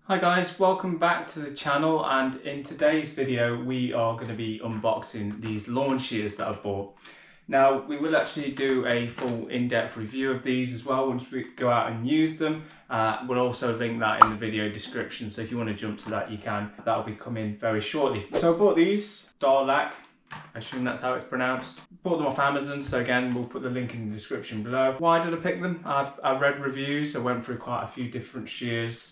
Hi guys, welcome back to the channel, and in today's video we are going to be unboxing these lawn shears that I bought. Now we will actually do a full in-depth review of these as well once we go out and use them. We'll also link that in the video description, so if you want to jump to that you can. That'll be coming very shortly. So I bought these, Darlac, I assume that's how it's pronounced. Bought them off Amazon, so again we'll put the link in the description below. Why did I pick them? I read reviews, I went through quite a few different shears,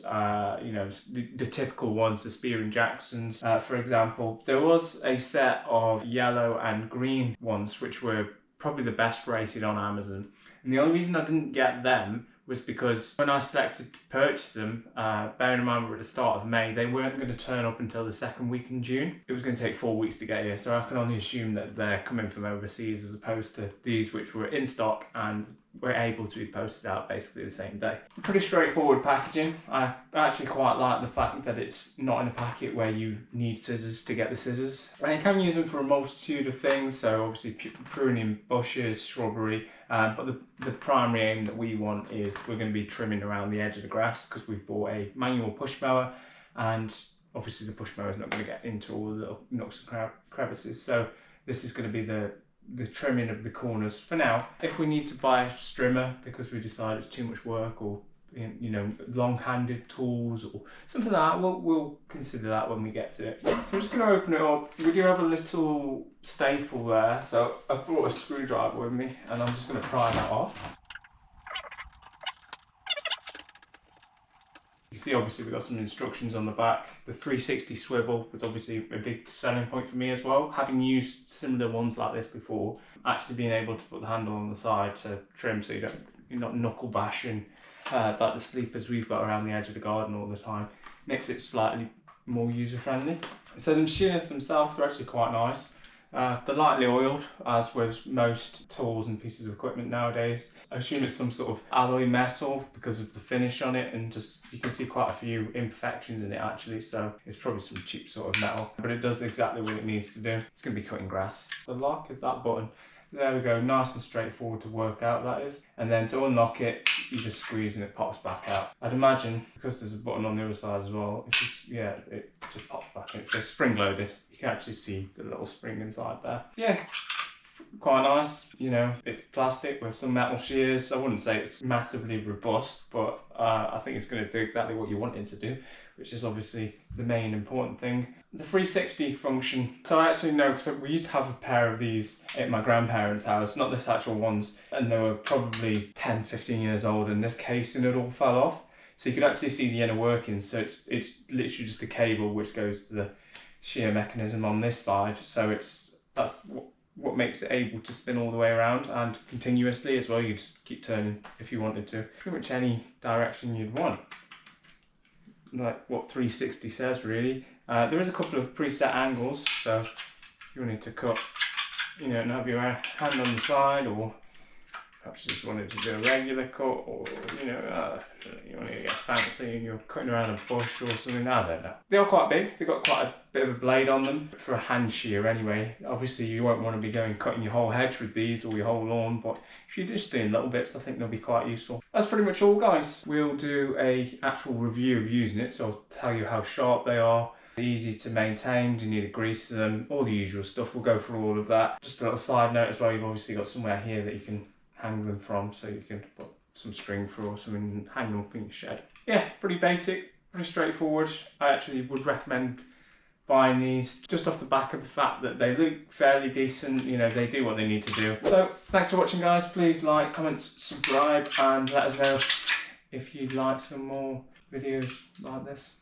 you know, the typical ones, the Spear and Jacksons, for example. There was a set of yellow and green ones which were probably the best rated on Amazon, and the only reason I didn't get them was because when I selected to purchase them, bearing in mind we're at the start of May, they weren't going to turn up until the second week in June. It was going to take 4 weeks to get here, so I can only assume that they're coming from overseas as opposed to these which were in stock and were able to be posted out basically the same day. Pretty straightforward packaging. I actually quite like the fact that it's not in a packet where you need scissors to get the scissors. And you can use them for a multitude of things, so obviously pruning bushes, shrubbery, but the primary aim that we want is we're going to be trimming around the edge of the grass because we've bought a manual push mower, and obviously the push mower is not going to get into all the little nooks and crevices, so this is going to be the trimming of the corners for now. If we need to buy a strimmer because we decide it's too much work, or you know, long-handed tools or something like that, we'll consider that when we get to it. So I'm just going to open it up. We do have a little staple there, so I brought a screwdriver with me and I'm just going to pry that off. You see obviously we've got some instructions on the back. The 360 swivel was obviously a big selling point for me as well. Having used similar ones like this before, actually being able to put the handle on the side to trim so you're not knuckle bashing like the sleepers we've got around the edge of the garden all the time, makes it slightly more user friendly. So the shears themselves are actually quite nice. They're lightly oiled, as with most tools and pieces of equipment nowadays. I assume it's some sort of alloy metal because of the finish on it, and just you can see quite a few imperfections in it actually, so it's probably some cheap sort of metal, but it does exactly what it needs to do. It's going to be cutting grass. The lock is that button. There we go, nice and straightforward to work out, that is. And then to unlock it, you just squeeze and it pops back out. I'd imagine, because there's a button on the other side as well, it just pops back in. So spring loaded. You can actually see the little spring inside there. Yeah, quite nice. You know, it's plastic with some metal shears. I wouldn't say it's massively robust, but I think it's going to do exactly what you want it to do, which is obviously the main important thing. The 360 function. So I actually know, because we used to have a pair of these at my grandparents' house, not this actual ones, and they were probably 10, 15 years old, and this casing had all fell off. So you could actually see the inner workings. So it's literally just a cable which goes to the shear mechanism on this side. So that's what makes it able to spin all the way around and continuously as well. You just keep turning if you wanted to, pretty much any direction you'd want, like what 360 says really. There is a couple of preset angles, so if you wanted to cut, you know, and have your hand on the side, or perhaps you just wanted to do a regular cut, or you know, you want to get fancy and you're cutting around a bush or something, I don't know. They are quite big, they've got quite a bit of a blade on them, for a hand shear anyway. Obviously you won't want to be going cutting your whole hedge with these or your whole lawn, but if you're just doing little bits, I think they'll be quite useful. That's pretty much all guys. We'll do a actual review of using it, so I'll tell you how sharp they are. Easy to maintain, do you need to grease them, all the usual stuff. We'll go through all of that. Just a little side note as well, you've obviously got somewhere here that you can hang them from, so you can put some string through or something and hang them up in your shed. Yeah, pretty basic, pretty straightforward. I actually would recommend buying these just off the back of the fact that they look fairly decent, you know, they do what they need to do. So thanks for watching guys, please like, comment, subscribe, and let us know if you'd like some more videos like this.